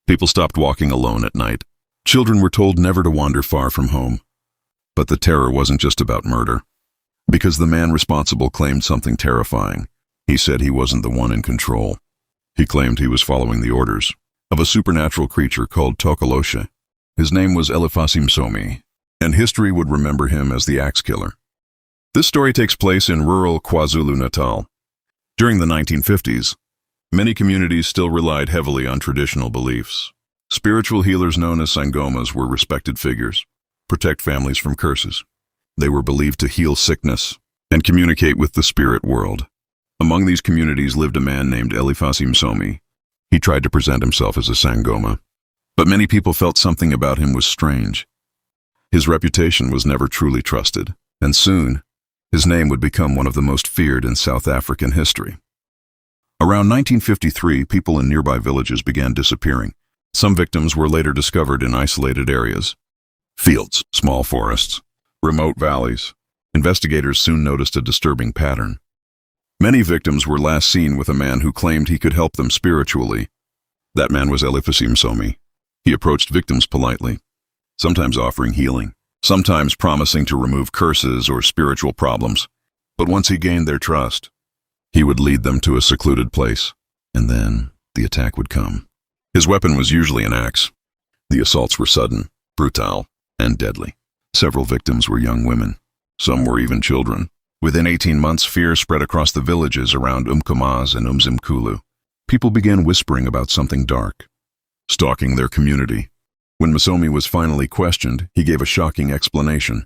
People stopped walking alone at night. Children were told never to wander far from home. But the terror wasn't just about murder. Because the man responsible claimed something terrifying. He said he wasn't the one in control. He claimed he was following the orders of a supernatural creature called Tokoloshe. His name was Elifasi Msomi, and history would remember him as the axe killer. This story takes place in rural KwaZulu-Natal. During the 1950s, many communities still relied heavily on traditional beliefs. Spiritual healers known as sangomas were respected figures, protect families from curses. They were believed to heal sickness and communicate with the spirit world. Among these communities lived a man named Elifasi Msomi. He tried to present himself as a sangoma, but many people felt something about him was strange. His reputation was never truly trusted, and soon, his name would become one of the most feared in South African history. Around 1953, people in nearby villages began disappearing. Some victims were later discovered in isolated areas. Fields, small forests, remote valleys. Investigators soon noticed a disturbing pattern. Many victims were last seen with a man who claimed he could help them spiritually. That man was Elifasi Msomi. He approached victims politely, sometimes offering healing, sometimes promising to remove curses or spiritual problems. But once he gained their trust, he would lead them to a secluded place, and then the attack would come. His weapon was usually an axe. The assaults were sudden, brutal, and deadly. Several victims were young women. Some were even children. Within 18 months, fear spread across the villages around Umkomaas and Umzimkhulu. People began whispering about something dark, stalking their community. When Msomi was finally questioned, he gave a shocking explanation.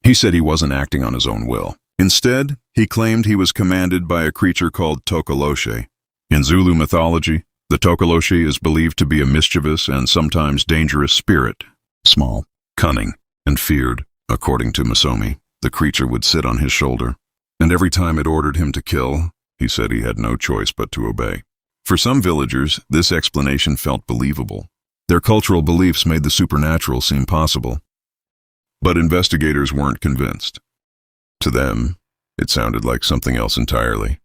He said he wasn't acting on his own will. Instead, he claimed he was commanded by a creature called Tokoloshe. In Zulu mythology, the Tokoloshe is believed to be a mischievous and sometimes dangerous spirit, small, cunning, and feared. According to Msomi, the creature would sit on his shoulder, and every time it ordered him to kill, he said he had no choice but to obey. For some villagers, this explanation felt believable. Their cultural beliefs made the supernatural seem possible. But investigators weren't convinced. To them, it sounded like something else entirely.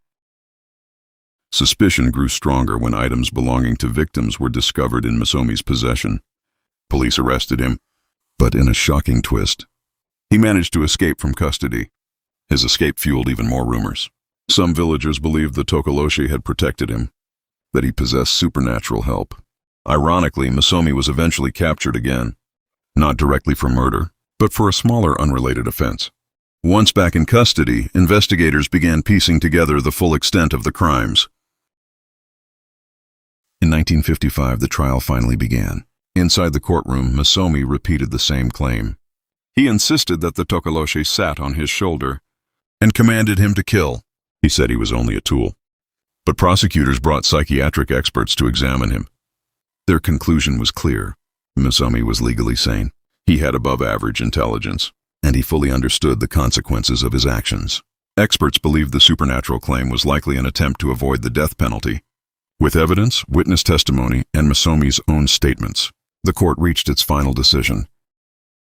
Suspicion grew stronger when items belonging to victims were discovered in Msomi's possession. Police arrested him, but in a shocking twist, he managed to escape from custody. His escape fueled even more rumors. Some villagers believed the Tokoloshe had protected him, that he possessed supernatural help. Ironically, Msomi was eventually captured again, not directly for murder, but for a smaller unrelated offense. Once back in custody, investigators began piecing together the full extent of the crimes. In 1955, the trial finally began. Inside the courtroom, Msomi repeated the same claim. He insisted that the Tokoloshe sat on his shoulder and commanded him to kill. He said he was only a tool. But prosecutors brought psychiatric experts to examine him. Their conclusion was clear. Msomi was legally sane. He had above-average intelligence, and he fully understood the consequences of his actions. Experts believed the supernatural claim was likely an attempt to avoid the death penalty. With evidence, witness testimony, and Msomi's own statements, the court reached its final decision.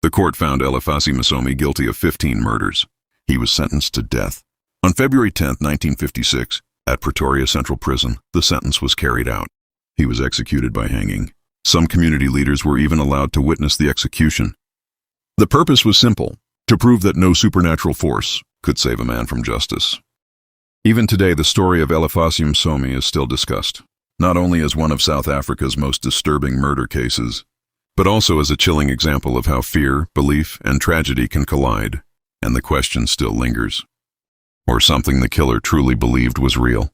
The court found Elifasi Msomi guilty of 15 murders. He was sentenced to death. On February 10, 1956, at Pretoria Central Prison, the sentence was carried out. He was executed by hanging. Some community leaders were even allowed to witness the execution. The purpose was simple, to prove that no supernatural force could save a man from justice. Even today, the story of Elifasi Msomi is still discussed, not only as one of South Africa's most disturbing murder cases, but also as a chilling example of how fear, belief, and tragedy can collide, and the question still lingers. Or something the killer truly believed was real.